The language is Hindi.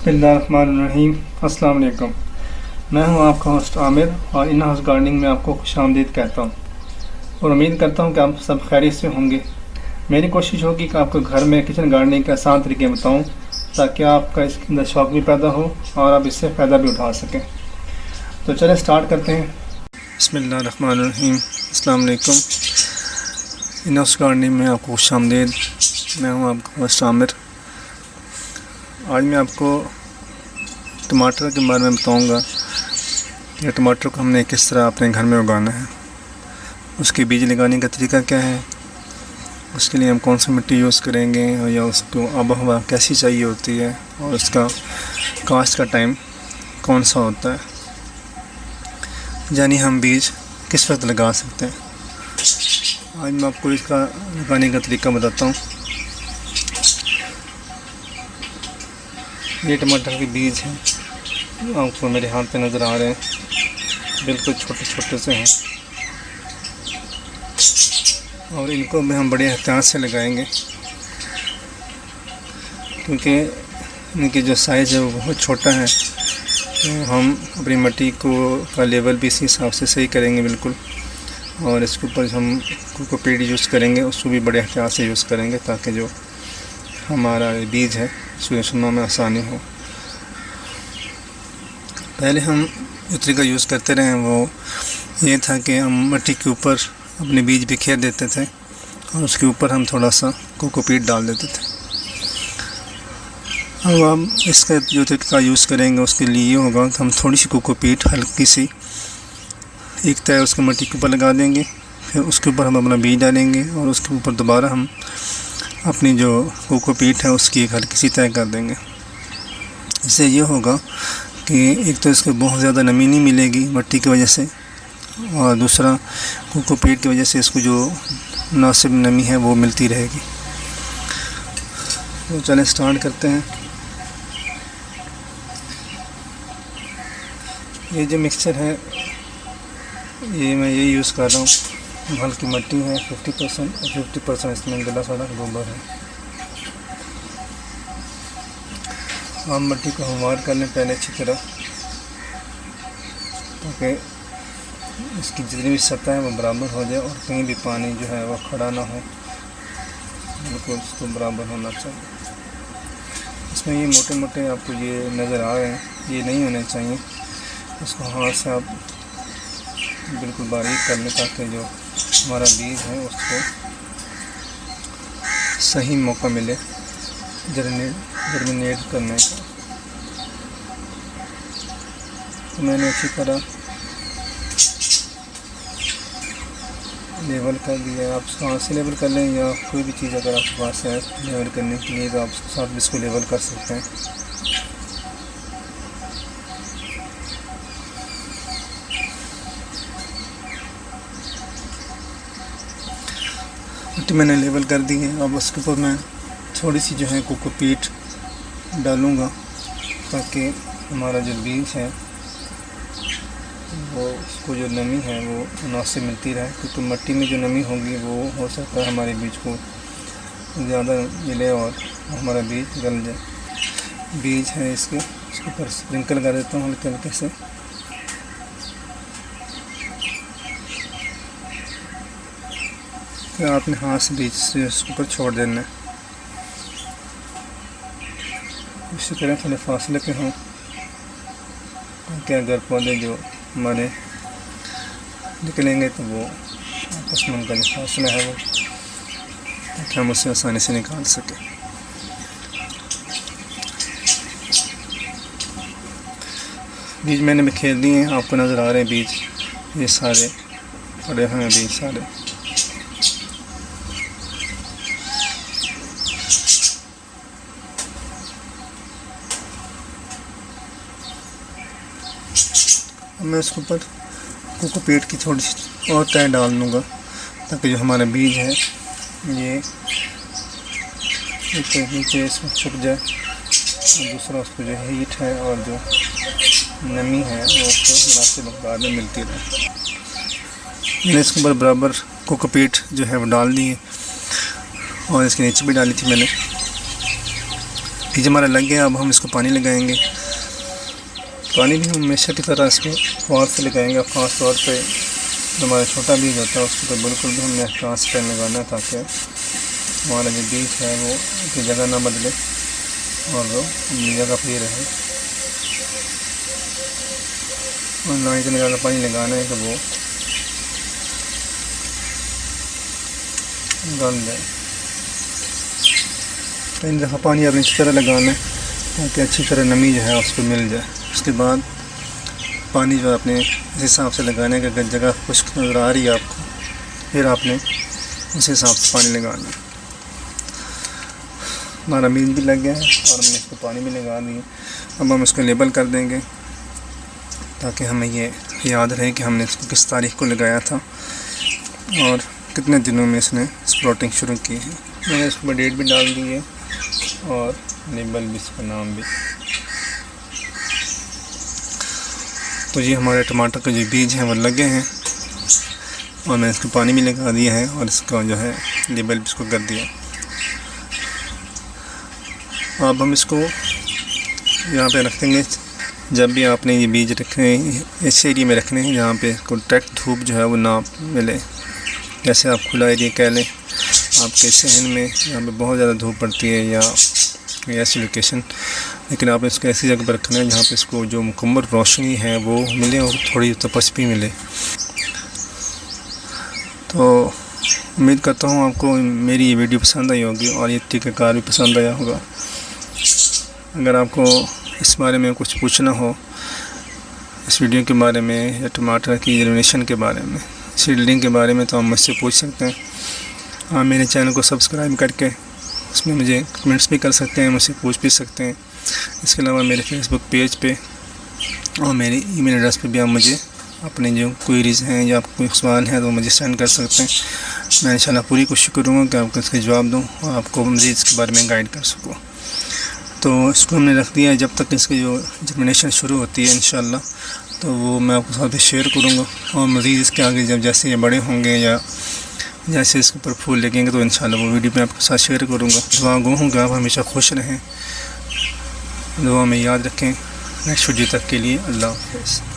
बिस्मिल्लाहिर्रहमानिर्रहीम। अस्सलाम वालेकुम। मैं हूं आपका होस्ट आमिर और इन हाउस गार्डनिंग में आपको खुशामदीद कहता हूं और उम्मीद करता हूं कि आप सब खैरियत से होंगे। मेरी कोशिश होगी कि आपको घर में किचन गार्डनिंग के आसान तरीके बताऊं ताकि आपका इसके अंदर शौक़ भी पैदा हो और आप इससे फ़ायदा भी उठा सकें। तो चलें स्टार्ट करते हैं। बिस्मिल्लाहिर्रहमानिर्रहीम। अस्सलाम वालेकुम। इन हाउस गार्डनिंग में आपको खुशामदीद। मैं हूं आपका होस्ट आमिर। आज मैं आपको टमाटर के बारे में बताऊंगा कि टमाटर को हमने किस तरह अपने घर में उगाना है, उसके बीज लगाने का तरीका क्या है, उसके लिए हम कौन सी मिट्टी यूज़ करेंगे या उसको आबो हवा कैसी चाहिए होती है और उसका कास्ट का टाइम कौन सा होता है, यानी हम बीज किस वक्त लगा सकते हैं। आज मैं आपको इसका लगाने का तरीका बताता हूँ। ये टमाटर के बीज हैं, आपको मेरे हाथ पे नज़र आ रहे हैं, बिल्कुल छोटे छोटे से हैं और इनको भी हम बड़े एहतियात से लगाएंगे क्योंकि इनकी जो साइज़ है वो बहुत छोटा है। तो हम अपनी मिट्टी का लेवल भी इसी हिसाब से सही करेंगे बिल्कुल, और इसके ऊपर हम कोकोपीट यूज़ करेंगे, उसको भी बड़े एहतियात से यूज़ करेंगे ताकि जो हमारा बीज है उसको चुनने में आसानी हो। पहले हम जो तरीका यूज़ करते रहे वो ये था कि हम मिट्टी के ऊपर अपने बीज बिखेर देते थे और उसके ऊपर हम थोड़ा सा कोकोपीट डाल देते थे। अब हम इसका जो तरीका यूज़ करेंगे उसके लिए ये होगा कि हम थोड़ी सी कोकोपीट हल्की सी एक तय उसको मिट्टी के ऊपर लगा देंगे, फिर उसके ऊपर हम अपना बीज डालेंगे और उसके ऊपर दोबारा हम अपनी जो कोकोपीट है उसकी एक हल्की सी तय कर देंगे। इससे ये होगा कि एक तो इसको बहुत ज़्यादा नमी नहीं मिलेगी मिट्टी की वजह से, और दूसरा कोकोपीट की वजह से इसको जो मुनासिब नमी है वो मिलती रहेगी। तो चलें स्टार्ट करते हैं। ये जो मिक्सचर है ये मैं ये यूज़ कर रहा हूँ। हल्की मिट्टी है 50% और 50% इसमें गला सड़ा गोबर है। हम मिट्टी को हमवार कर लें पहले अच्छी तरह ताकि इसकी जितनी भी सतह है वो बराबर हो जाए और कहीं भी पानी जो है वो खड़ा ना हो, बिल्कुल उसको बराबर होना चाहिए। इसमें ये मोटे मोटे आपको ये नज़र आ रहे हैं, ये नहीं होने चाहिए। इसको हाथ से आप बिल्कुल बारीक कर लें ताकि जो हमारा बीज है उसको सही मौका मिले जर्मिनेट करने का। तो मैंने अच्छी तरह लेवल कर दिया। आप इसको हाथ से लेवल कर लें या कोई भी चीज़ अगर आपके पास है लेवल करने के लिए तो आप उसके साथ इसको लेवल कर सकते हैं। मिट्टी मैंने लेवल कर दी है। अब उसके ऊपर मैं थोड़ी सी जो है कोकोपीट डालूँगा ताकि हमारा जो बीज है वो उसको जो नमी है वो मुनासिब मिलती रहे, क्योंकि मिट्टी में जो नमी होगी वो हो सकता है हमारे बीज को ज़्यादा मिले और हमारा बीज गल जाए। बीज है इसके ऊपर स्प्रिंकल कर देता हूँ हल्के हल्के से। फिर आपने हाथ से बीज से उसके ऊपर छोड़ देना है। इसी तरह थोड़े फासले पे हों ताकि अगर पौधे जो हमारे निकलेंगे तो वो आपस में उनका जो फासला है वो ताकि हम उसे आसानी से निकाल सकें। बीज मैंने बिखेर दिए हैं, आपको नज़र आ रहे हैं बीज, ये सारे पड़े हुए हैं बीज सारे। मैं इसके ऊपर कोकोपीट की थोड़ी सी और तय डाल दूँगा ताकि जो हमारा बीज है ये नीचे इसमें छुप जाए और दूसरा उसको जो हीट है और जो नमी है वो उसको मुनासिब मकदार में मिलती रहे। मैंने इसके ऊपर बराबर कोकोपीट जो है वो डाल दी है और इसके नीचे भी डाली थी मैंने। बीज हमारा लग गया। अब हम इसको पानी लगाएंगे। पानी भी हम हमेशा की तरह इसको फौर से लगाएंगे। ख़ास तौर पे जो हमारा छोटा बीज होता है उसको तो बिल्कुल भी हमने एहसास टाइम लगाना है, ताकि हमारा जो बीज है वो अपनी जगह ना बदले और वो अपनी जगह पर ही रहे। और ना इतने ज़्यादा पानी लगाना है कि वो गल जाए। इन दफ़ा पानी आपने अच्छी तरह लगाना है ताकि अच्छी तरह नमी जो है उसको मिल जाए। उसके बाद पानी जो आपने इस हिसाब से लगाना है कि अगर जगह खुश्क नज़र आ रही है आपको, फिर आपने उस हिसाब से पानी लगाना है। हमारा बीज भी लग गया है और हमने इसको पानी भी लगा दिया। अब हम इसको लेबल कर देंगे ताकि हमें ये याद रहे कि हमने इसको किस तारीख को लगाया था और कितने दिनों में इसने स्प्राउटिंग शुरू की है। मैंने इसके ऊपर डेट भी डाल दी है और लेबल भी, इसका नाम भी। तो ये हमारे टमाटर के जो बीज हैं वो लगे हैं और मैंने इसको पानी भी लगा दिया है और इसका जो है लेबल भी इसको कर दिया। अब हम इसको यहाँ पे रख देंगे। जब भी आपने ये बीज रखने इस एरिया में रखने हैं जहाँ पे को डायरेक्ट धूप जो है वो ना मिले। जैसे आप खुला एरिया कह लें, आपके शहर में यहाँ पे बहुत ज़्यादा धूप पड़ती है या कोई ऐसी लोकेशन, लेकिन आपने इसको ऐसी जगह पर रखना है जहाँ पे इसको जो मुकम्मल रोशनी है वो मिले और थोड़ी तपश भी मिले। तो उम्मीद करता हूँ आपको मेरी ये वीडियो पसंद आई होगी और ये तरीक़ाकार भी पसंद आया होगा। अगर आपको इस बारे में कुछ पूछना हो, इस वीडियो के बारे में या टमाटर की जर्मिनेशन के बारे में, सीडलिंग के बारे में, तो आप मुझसे पूछ सकते हैं। आप मेरे चैनल को सब्सक्राइब करके उसमें मुझे कमेंट्स भी कर सकते हैं, मुझसे पूछ भी सकते हैं। इसके अलावा मेरे फेसबुक पेज पे और मेरी ईमेल एड्रेस पे भी आप मुझे अपने जो क्वेरीज़ हैं या कोई सवाल हैं तो मुझे सेंड कर सकते हैं। मैं इंशाल्लाह पूरी कोशिश करूँगा कि आपको इसके जवाब दूँ और आपको मज़ीद इसके बारे में गाइड कर सकूँ। तो इसको हमने रख दिया है जब तक इसकी जो जर्मिनेशन शुरू होती है इंशाल्लाह, तो वो मैं आपके साथ शेयर करूँगा। और मज़ीद इसके आगे जब जैसे ये बड़े होंगे या जैसे इसके ऊपर फूल लगेंगे तो इंशाल्लाह वो वीडियो मैं आपके साथ शेयर करूँगा। दुआ गो हूँ कि आप हमेशा खुश रहें, दुआ में याद रखें। नेक्स्ट वीडियो तक के लिए अल्लाह हाफ़िज़।